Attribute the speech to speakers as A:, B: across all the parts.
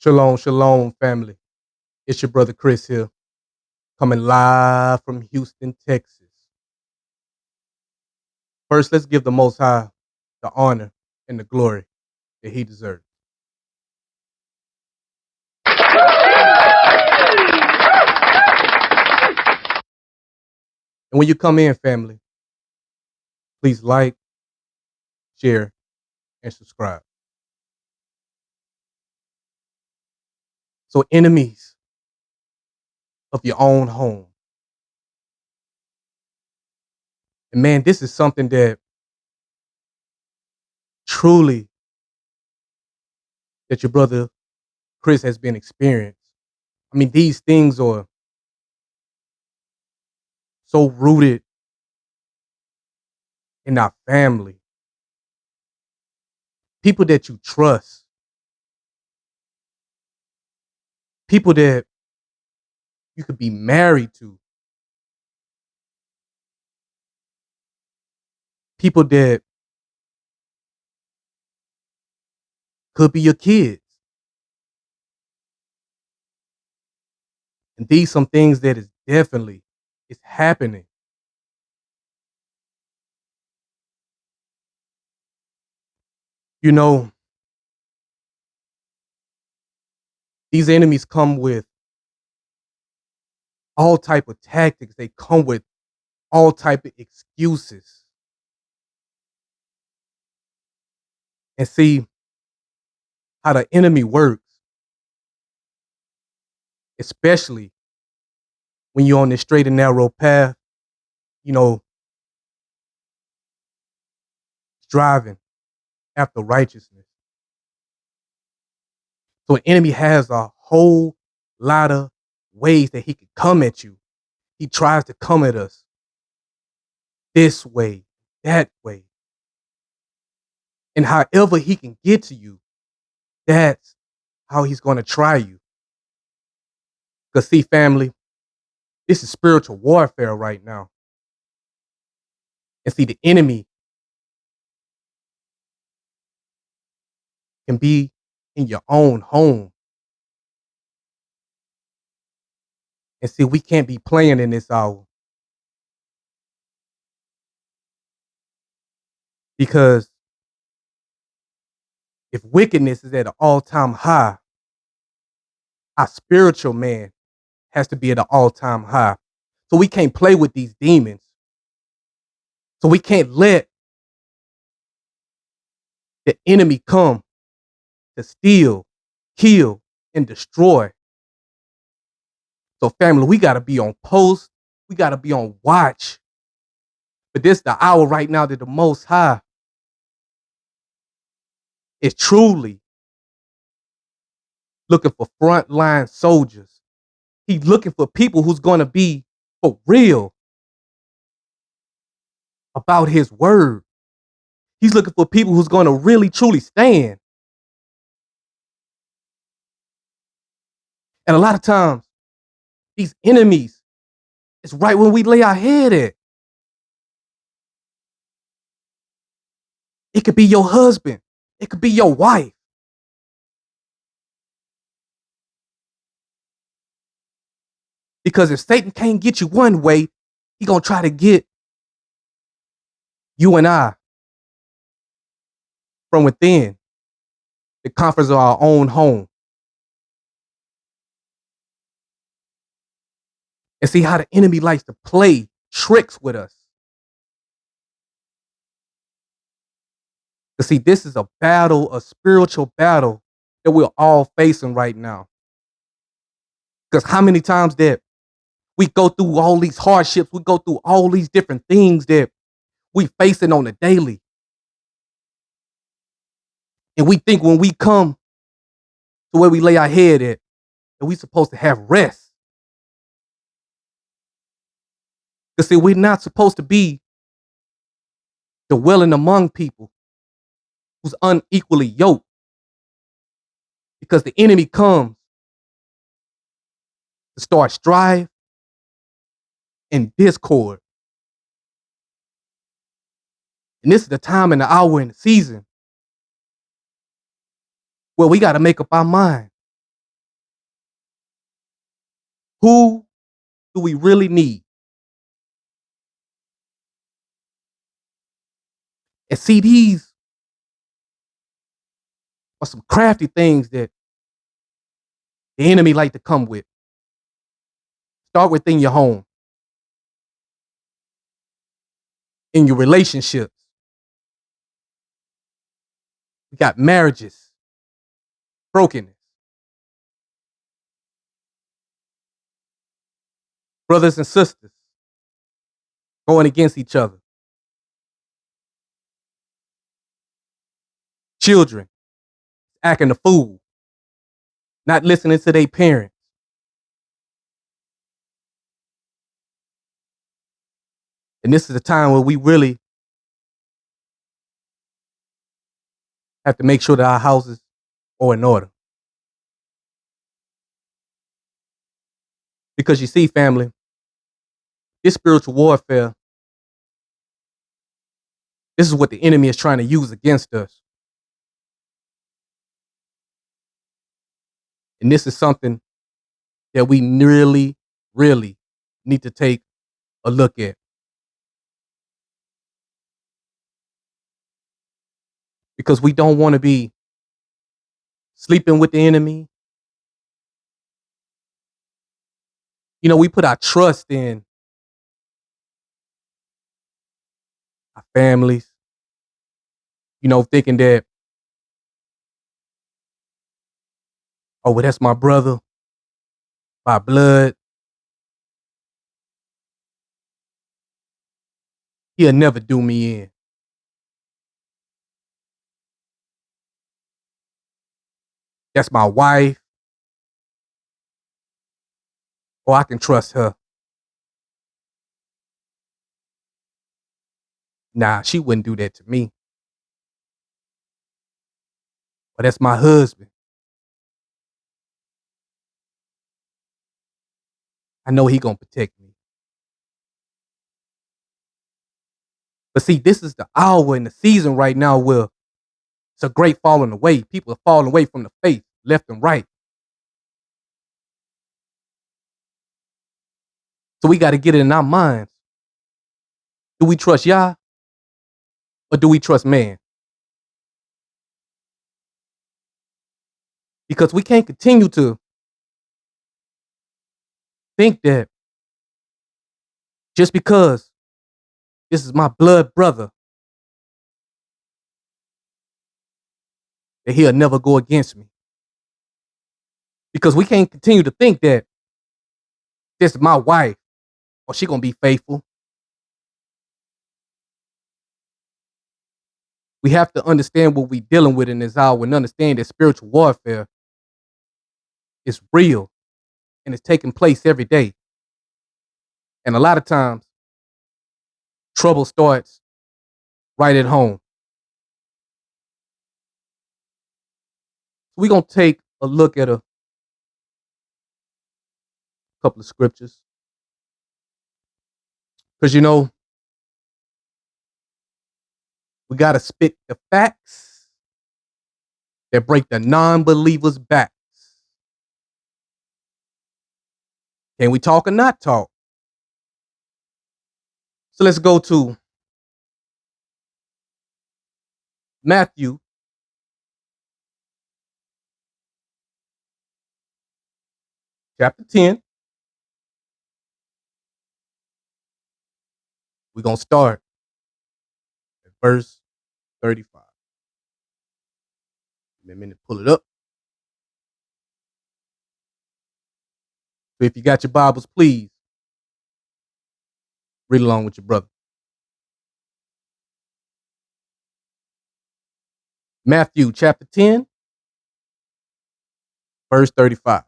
A: Shalom, shalom, family. It's your brother Chris here, coming live from Houston, Texas. First, let's give the Most High the honor and the glory that He deserves. And when you come in, family, please like, share, and subscribe. So, enemies of your own home. And man, this is something that truly that your brother Chris has been experienced. I mean, these things are so rooted in our family. People that you trust. People that you could be married to. People that could be your kids. And these some things that is definitely is happening. You know, these enemies come with all type of tactics. They come with all type of excuses. And see how the enemy works, especially when you're on this straight and narrow path, you know, striving after righteousness. So an enemy has a whole lot of ways that he can come at you. He tries to come at us this way, that way. And however he can get to you, that's how he's going to try you. Because see, family, this is spiritual warfare right now. And see, the enemy can be in your own home. And see, we can't be playing in this hour. Because if wickedness is at an all-time high, our spiritual man has to be at an all-time high. So we can't play with these demons. So we can't let the enemy come to steal, kill, and destroy. So family, we got to be on post. We got to be on watch. But this is the hour right now that the Most High is truly looking for frontline soldiers. He's looking for people who's going to be for real about his word. He's looking for people who's going to really, truly stand. And a lot of times, these enemies, it's right when we lay our head at. It could be your husband. It could be your wife. Because if Satan can't get you one way, he's going to try to get you and I from within the comforts of our own home. And see how the enemy likes to play tricks with us. To see, this is a battle, a spiritual battle that we're all facing right now. Because how many times that we go through all these hardships, we go through all these different things that we facing on a daily. And we think when we come to where we lay our head at, that we supposed to have rest. Because see, we're not supposed to be dwelling among people who's unequally yoked. Because the enemy comes to start strife and discord. And this is the time and the hour and the season where we got to make up our mind. Who do we really need? And see, these are some crafty things that the enemy like to come with. Start within your home, in your relationships. We got marriages, brokenness, brothers and sisters going against each other, children acting a fool, not listening to their parents. And this is a time where we really have to make sure that our houses are in order. Because you see, family, this spiritual warfare, this is what the enemy is trying to use against us. And this is something that we really, really need to take a look at. Because we don't want to be sleeping with the enemy. You know, we put our trust in our families, you know, thinking that, oh, well, that's my brother by blood. He'll never do me in. That's my wife. Or I can trust her. Nah, she wouldn't do that to me. But that's my husband. I know he gonna protect me. But see, this is the hour and the season right now where it's a great falling away. People are falling away from the faith, left and right. So we got to get it in our minds. Do we trust Yah or do we trust man? Because we can't continue to think that just because this is my blood brother, that he'll never go against me. Because we can't continue to think that this is my wife or she gonna be faithful. We have to understand what we're dealing with in this hour and understand that spiritual warfare is real and it's taking place every day. And a lot of times, trouble starts right at home. We're going to take a look at a couple of scriptures. Because, you know, we got to spit the facts that break the non-believers' backs. Can we talk or not talk? So let's go to Matthew chapter 10. We're going to start at verse 35. Give me a minute to pull it up. So if you got your Bibles, please read along with your brother. Matthew chapter 10, verse 35.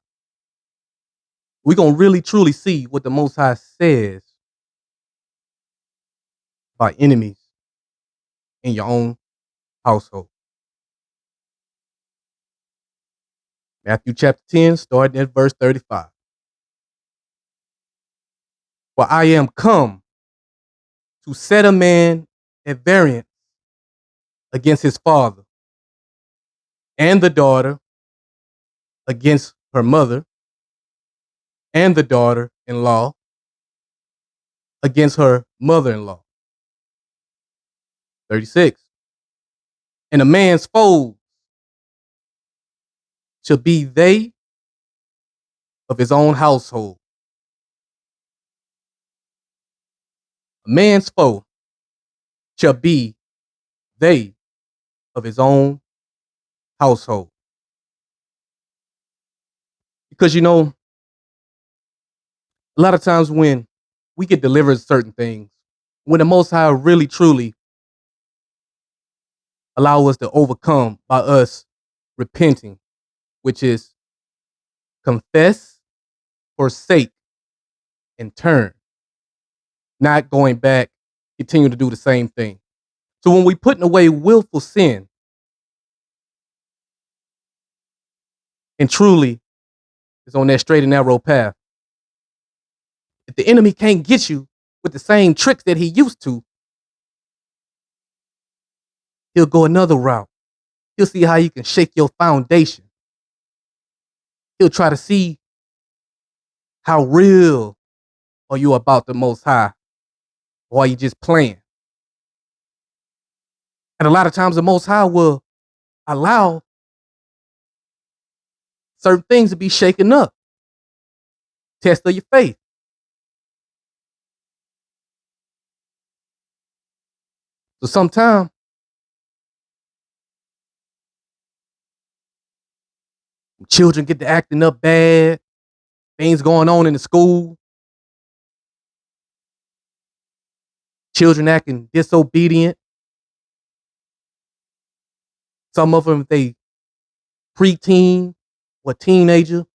A: We're going to really truly see what the Most High says about enemies in your own household. Matthew chapter 10, starting at verse 35. For I am come to set a man at variance against his father, and the daughter against her mother, and the daughter-in-law against her mother-in-law. 36. And a man's foes shall be they of his own household. A man's foe shall be they of his own household. Because, a lot of times when we get delivered certain things, when the Most High really, truly allow us to overcome by us repenting, which is confess, forsake, and turn, not going back, continue to do the same thing. So when we putting away willful sin and truly is on that straight and narrow path, if the enemy can't get you with the same tricks that he used to, he'll go another route. He'll see how you can shake your foundation. He'll try to see how real are you about the Most High, or are you just playing? And a lot of times the Most High will allow certain things to be shaken up. Test of your faith. So sometimes children get to acting up bad, things going on in the school, children acting disobedient. Some of them, if they preteen or teenager,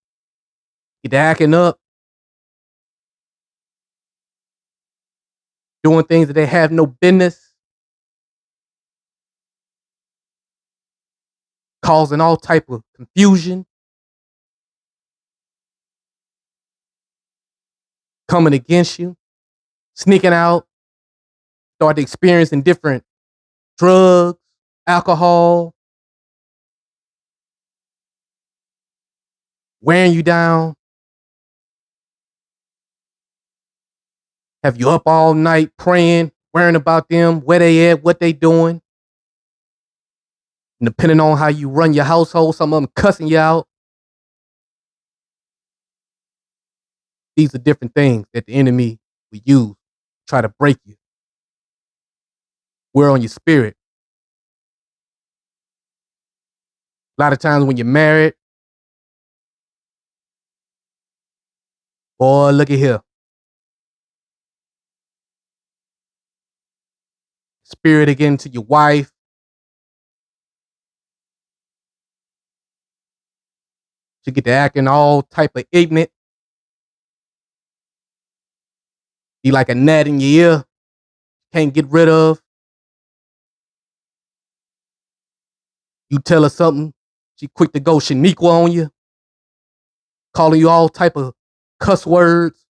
A: get to acting up, doing things that they have no business, causing all type of confusion, coming against you, sneaking out, start experiencing different drugs, alcohol, wearing you down, have you up all night praying, worrying about them, where they at, what they doing. And depending on how you run your household, some of them cussing you out. These are different things that the enemy will use to try to break you. We're on your spirit. A lot of times when you're married, boy, look at here. Spirit again to your wife. She get to acting all type of ignorant. Be like a gnat in your ear. Can't get rid of. You tell her something, she quick to go Shaniqua on you. Calling you all type of cuss words.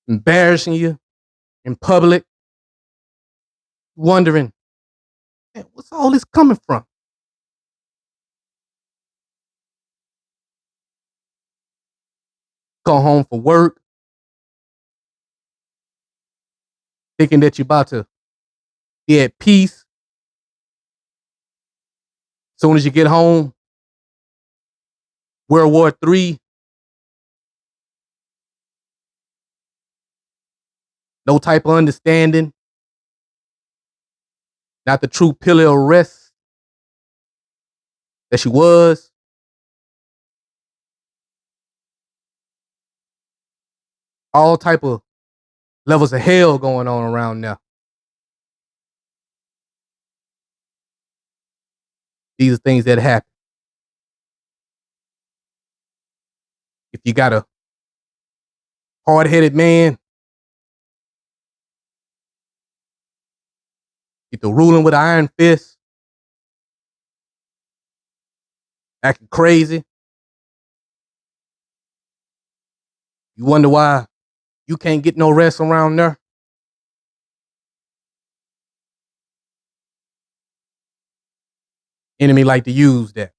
A: Embarrassing you in public. Wondering, man, what's all this coming from? Go home from work, thinking that you're about to be at peace. Soon as you get home, World War III, no type of understanding, not the true pillar of rest that she was. All type of levels of hell going on around now. These are things that happen. If you got a hard-headed man, get the ruling with an iron fist, acting crazy. You wonder why you can't get no rest around there. Enemy like to use that.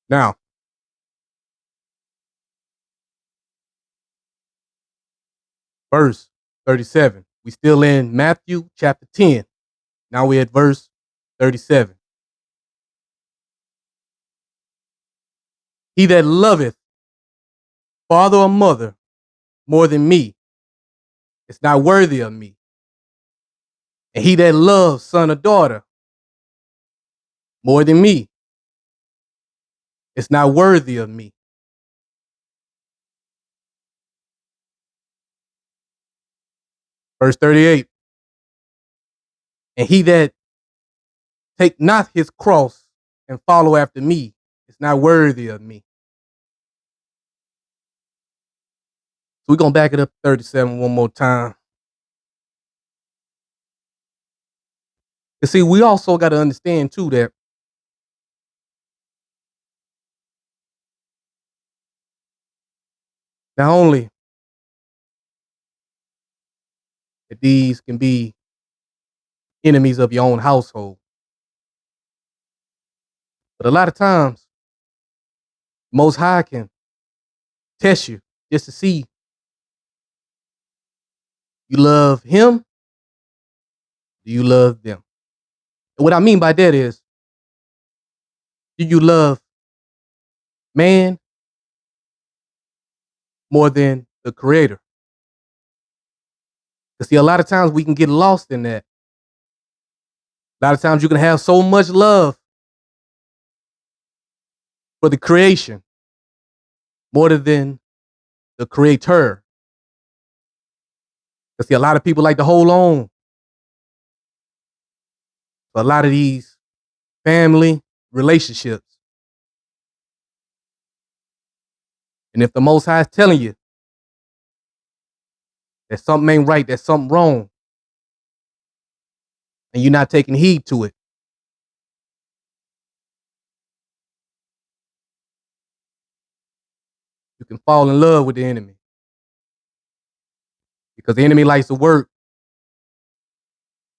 A: Now, verse 37. We still in Matthew chapter 10. Now we're at verse 37. He that loveth father or mother more than me is not worthy of me. And he that loves son or daughter more than me is not worthy of me. Verse 38. And he that take not his cross and follow after me is not worthy of me. So we're going to back it up to 37 one more time. You see, we also got to understand too that not only that these can be enemies of your own household, but a lot of times, Most High can test you just to see you love him, do you love them? And what I mean by that is, do you love man more than the creator? Because see, a lot of times we can get lost in that. A lot of times you can have so much love for the creation more than the creator. Because see, a lot of people like to hold on to a lot of these family relationships. And if the Most High is telling you that something ain't right, that something wrong, and you're not taking heed to it, you can fall in love with the enemy. Because the enemy likes to work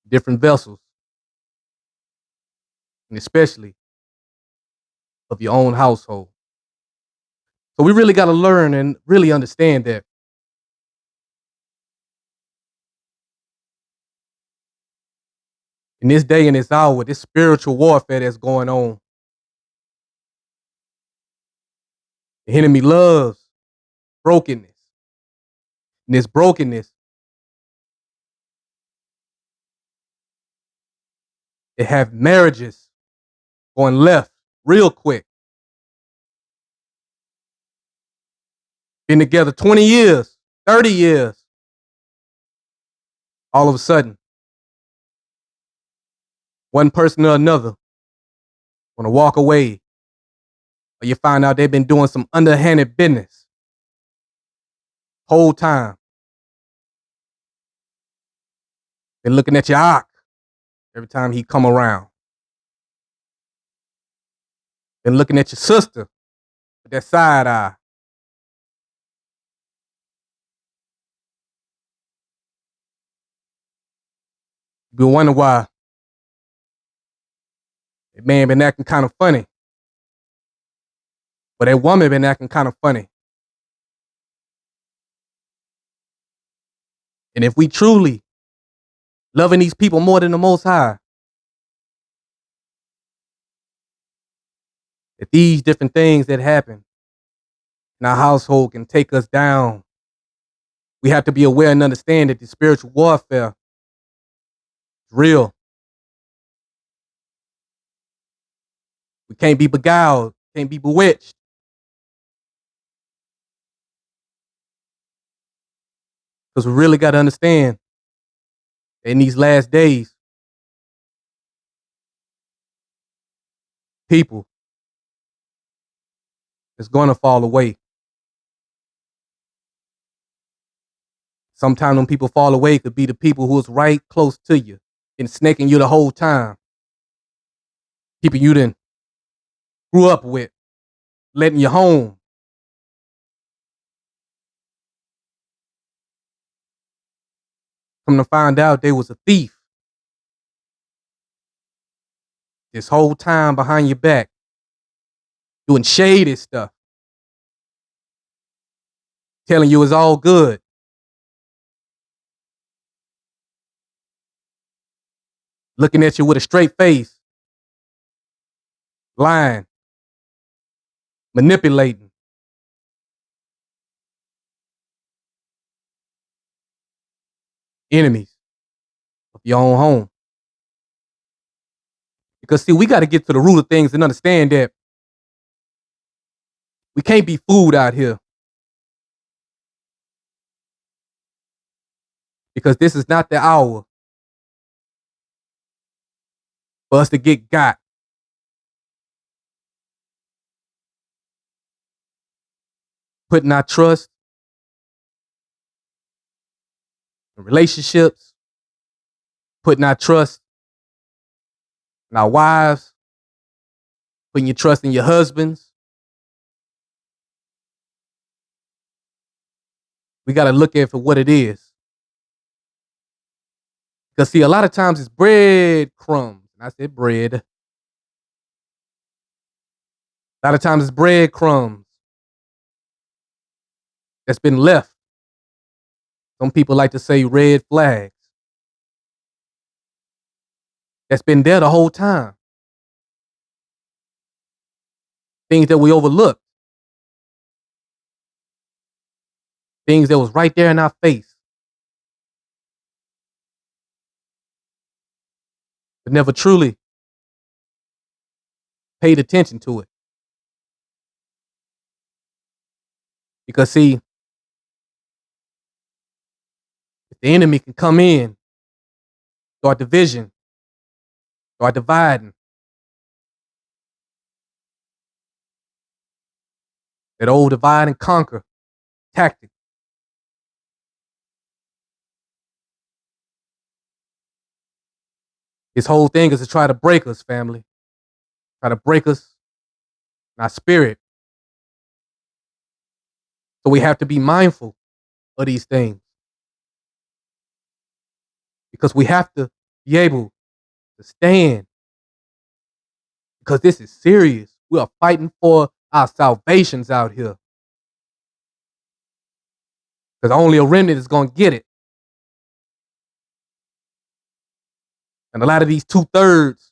A: different vessels, and especially of your own household. So we really got to learn and really understand that in this day and this hour, this spiritual warfare that's going on, the enemy loves brokenness. And this brokenness, it have marriages going left real quick. Been together 20 years, 30 years. All of a sudden, one person or another want to walk away, or you find out they've been doing some underhanded business whole time. Been looking at your ock every time he come around. Been looking at your sister with that side eye. Been wondering why that man been acting kind of funny, but that woman been acting kind of funny. And if we truly loving these people more than the Most High, that these different things that happen in our household can take us down. We have to be aware and understand that the spiritual warfare is real. We can't be beguiled, can't be bewitched. Because we really got to understand that in these last days, people is going to fall away. Sometimes when people fall away, it could be the people who was right close to you and snaking you the whole time. People you didn't grew up with, letting you home. Come to find out they was a thief this whole time behind your back, doing shady stuff, telling you it's all good. Looking at you with a straight face, lying, manipulating. Enemies of your own home. Because see, we got to get to the root of things and understand that we can't be fooled out here. Because this is not the hour for us to get got. Putting our trust in relationships, putting our trust in our wives, putting your trust in your husbands. We got to look at it for what it is. Because see, a lot of times it's breadcrumbs. And I said bread. A lot of times it's breadcrumbs that's been left. Some people like to say red flags. That's been there the whole time. Things that we overlooked. Things that was right there in our face. But never truly paid attention to it. Because see, if the enemy can come in, start division, start dividing, that old divide and conquer tactic. His whole thing is to try to break us, family. Try to break us in our spirit. So we have to be mindful of these things. Because we have to be able to stand. Because this is serious. We are fighting for our salvations out here. Because only a remnant is going to get it. And a lot of these 2/3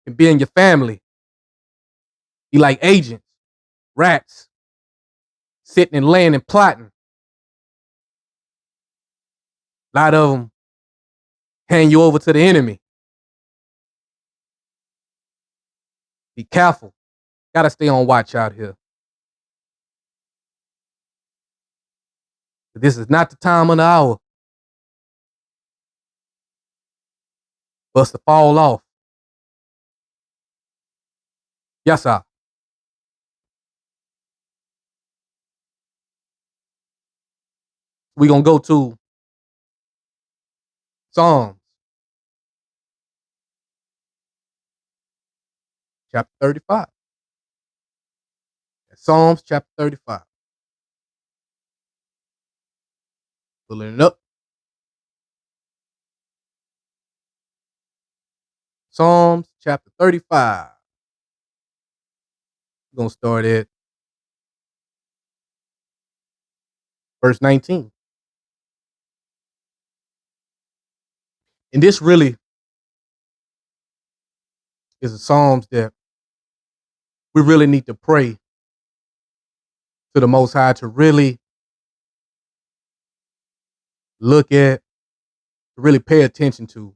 A: can be in your family. Be like agents, rats, sitting and laying and plotting. A lot of them hand you over to the enemy. Be careful. Gotta stay on watch out here. This is not the time of the hour for us to fall off. Yes, sir. We're going to go to Psalms chapter 35. Psalms chapter 35. Pulling it up. Psalms chapter 35. We're going to start at verse 19. And this really is a Psalms that we really need to pray to the Most High to really look at, to really pay attention to,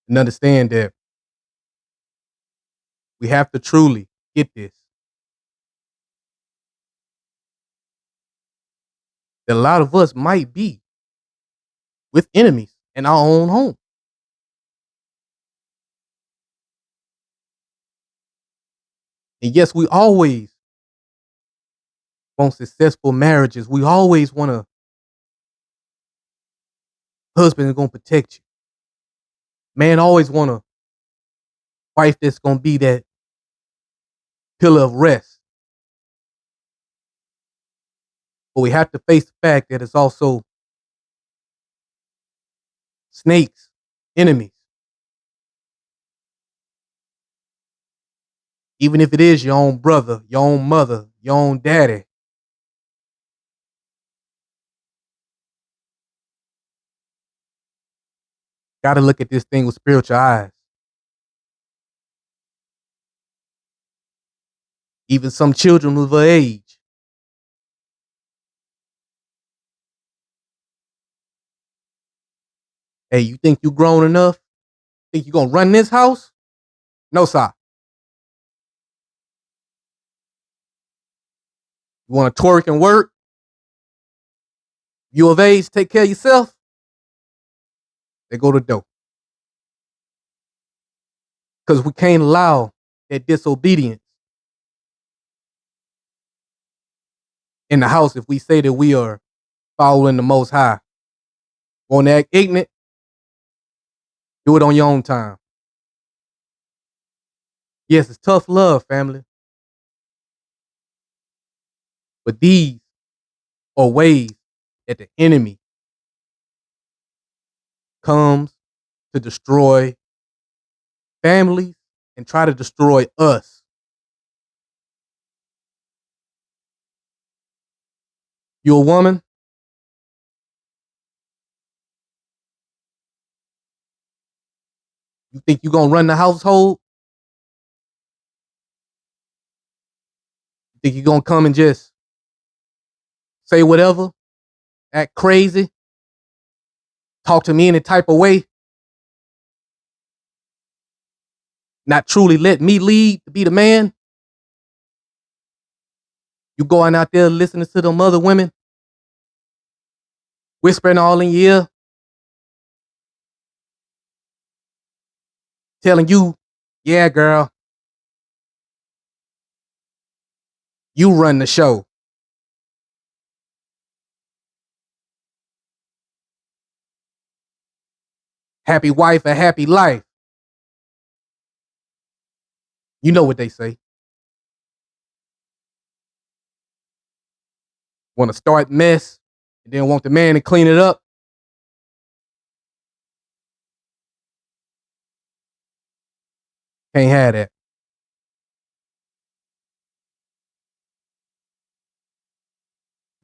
A: and understand that we have to truly get this. That a lot of us might be with enemies in our own home. And yes, we always want successful marriages. We always want a husband that's going to protect you. Man always want a wife that's going to be that pillar of rest. But we have to face the fact that it's also snakes, enemies. Even if it is your own brother, your own mother, your own daddy. Got to look at this thing with spiritual eyes. Even some children of age. Hey, you think you grown enough? Think you gonna run this house? No, sir. You want to twerk and work? You of age, take care of yourself? They go to the door. Because we can't allow that disobedience in the house if we say that we are following the Most High. Want to act ignorant? Do it on your own time. Yes, it's tough love, family. But these are ways that the enemy comes to destroy families and try to destroy us. You a woman? You think you gonna run the household? You think you gonna come and just say whatever, act crazy, talk to me any type of way, not truly let me lead to be the man? You going out there listening to them other women, whispering all in your ear, telling you, yeah, girl, you run the show. Happy wife, a happy life. You know what they say. Want to start mess and then want the man to clean it up. Can't have that.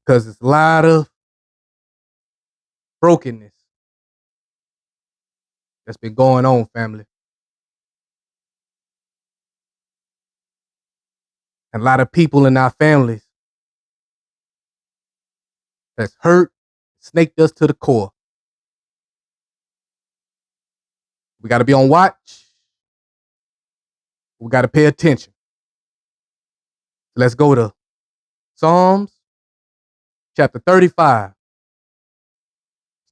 A: Because it's a lot of brokenness that's been going on, family. And a lot of people in our families that's hurt, snaked us to the core. We got to be on watch. We got to pay attention. Let's go to Psalms chapter 35,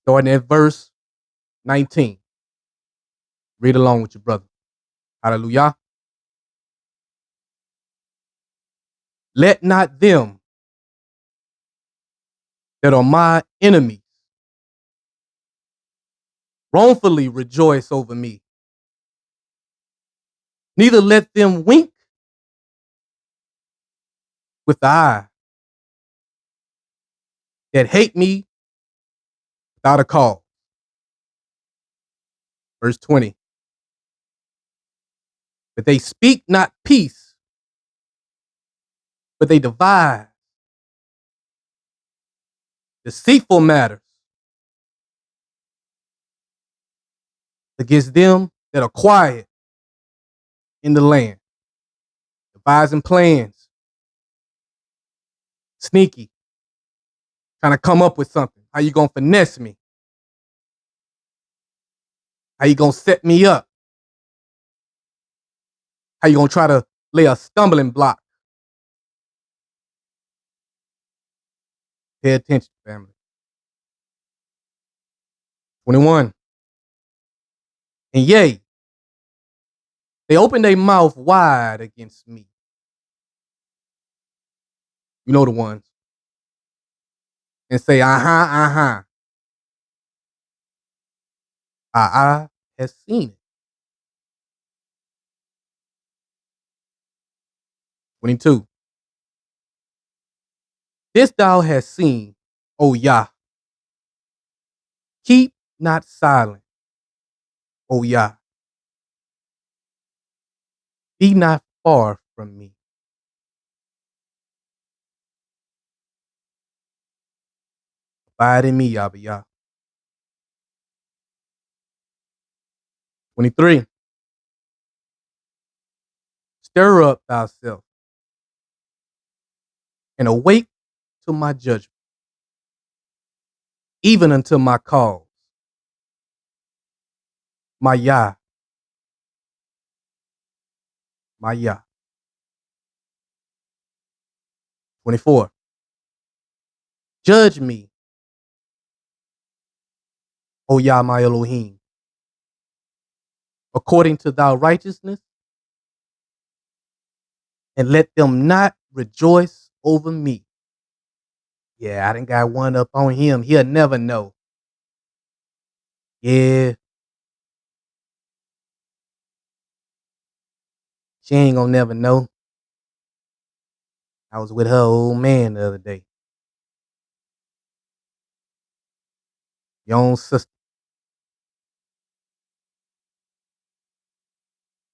A: starting at verse 19. Read along with your brother. Hallelujah. Let not them that are my enemies wrongfully rejoice over me. Neither let them wink with the eye that hate me without a cause. Verse 20. But they speak not peace, but they devise deceitful matters against them that are quiet in the land, devising plans, sneaky, trying to come up with something. How you gonna finesse me? How you gonna set me up? How you gonna try to lay a stumbling block? Pay attention, family. 21. And yea, they open their mouth wide against me. You know the ones. And say, uh-huh. Our eye has seen it. 22. This thou hast seen, O Yah. Keep not silent, O Yah. Be not far from me. Abide in me, Yahweh. 23. Stir up thyself and awake to my judgment, even unto my cause. My Yah, my Yah. 24. Judge me, O Yah, my Elohim, according to thy righteousness, and let them not rejoice over me. Yeah, I done got one up on him. He'll never know. Yeah, she ain't gonna never know. I was with her old man the other day. Your own sister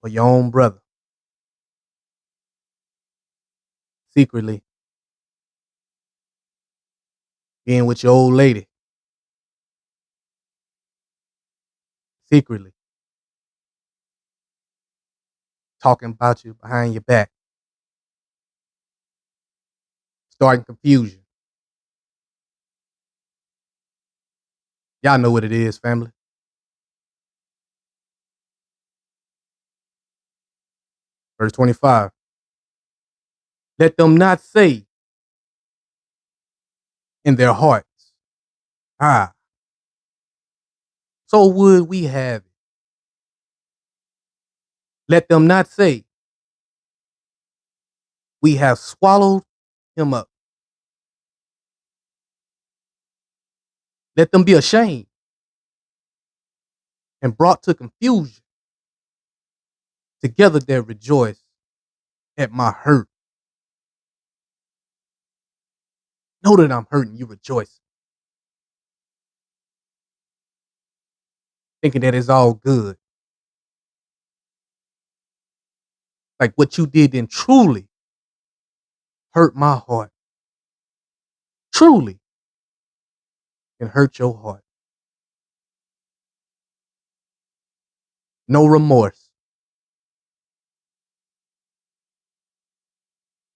A: or your own brother. Secretly being with your old lady. Secretly talking about you behind your back. Starting confusion. Y'all know what it is, family. Verse 25. Let them not say in their hearts, ah, so would we have it. Let them not say, we have swallowed him up. Let them be ashamed and brought to confusion. Together they rejoice at my hurt. Know that I'm hurting, you rejoice. Thinking that it's all good. Like what you did then truly hurt my heart. Truly can hurt your heart. No remorse.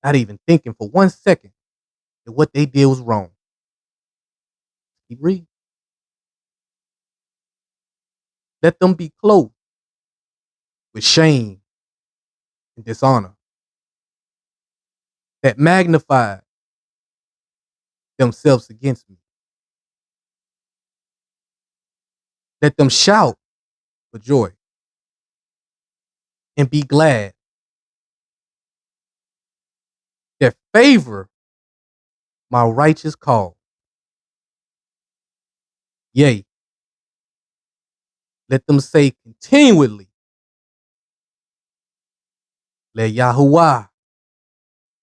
A: Not even thinking for 1 second that what they did was wrong. Keep reading. Let them be clothed with shame and dishonor that magnify themselves against me. Let them shout for joy and be glad that favor my righteous cause. Yea, let them say continually, let Yahuwah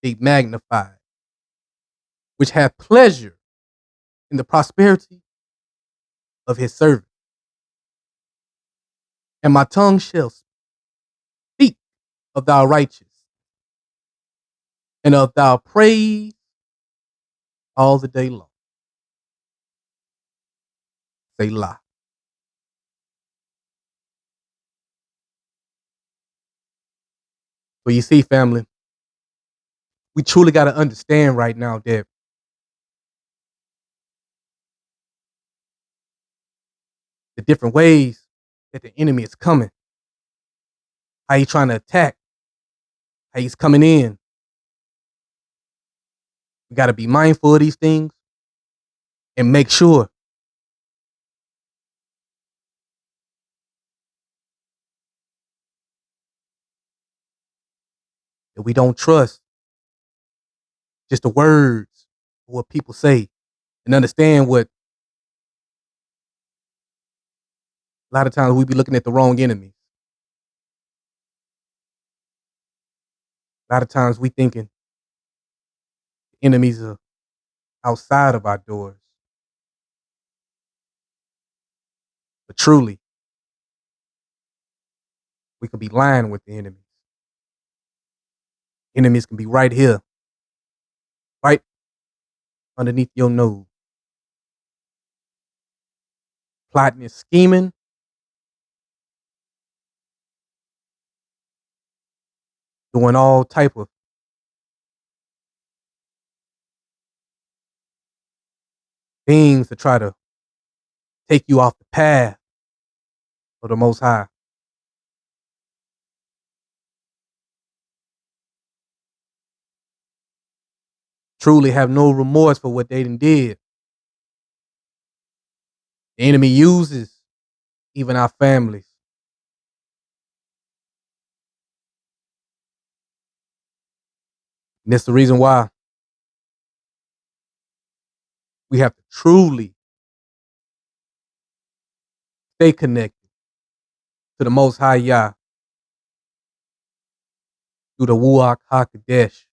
A: be magnified, which hath pleasure in the prosperity of his servant. And my tongue shall speak of thy righteous and of thy praise all the day long. Selah. So you see, family, we truly got to understand right now that the different ways that the enemy is coming, how he's trying to attack, how he's coming in. We got to be mindful of these things and make sure that we don't trust just the words of what people say and understand what a lot of times we be looking at the wrong enemy. A lot of times we thinking enemies are outside of our doors. But truly, we could be lying with the enemies. Enemies can be right here, right underneath your nose, plotting and scheming, doing all type of things to try to take you off the path of the Most High. Truly have no remorse for what they done did. The enemy uses even our families. And that's the reason why we have to truly stay connected to the Most High Yah through the Ruach HaKodesh.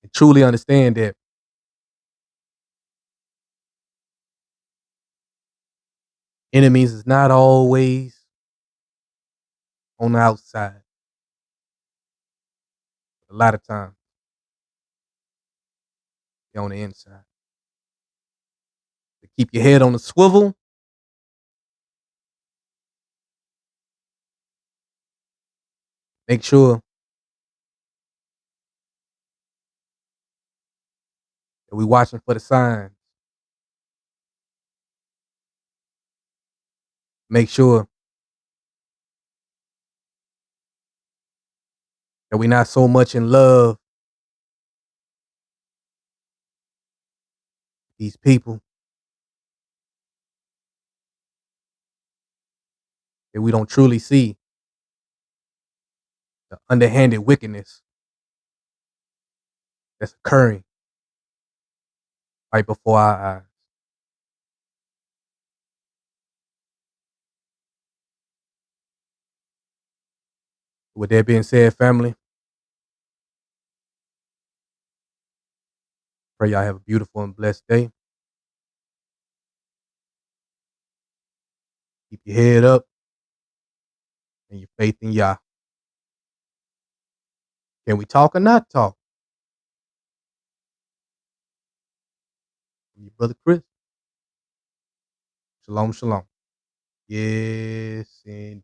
A: And truly understand that enemies is not always on the outside. A lot of times, they're on the inside. To keep your head on the swivel, make sure that we're watching for the signs. Make sure that we're not so much in love with these people that we don't truly see the underhanded wickedness that's occurring right before our eyes. With that being said, family, pray y'all have a beautiful and blessed day. Keep your head up and your faith in Yah. Can we talk or not talk? Your brother Chris. Shalom, shalom. Yes, indeed.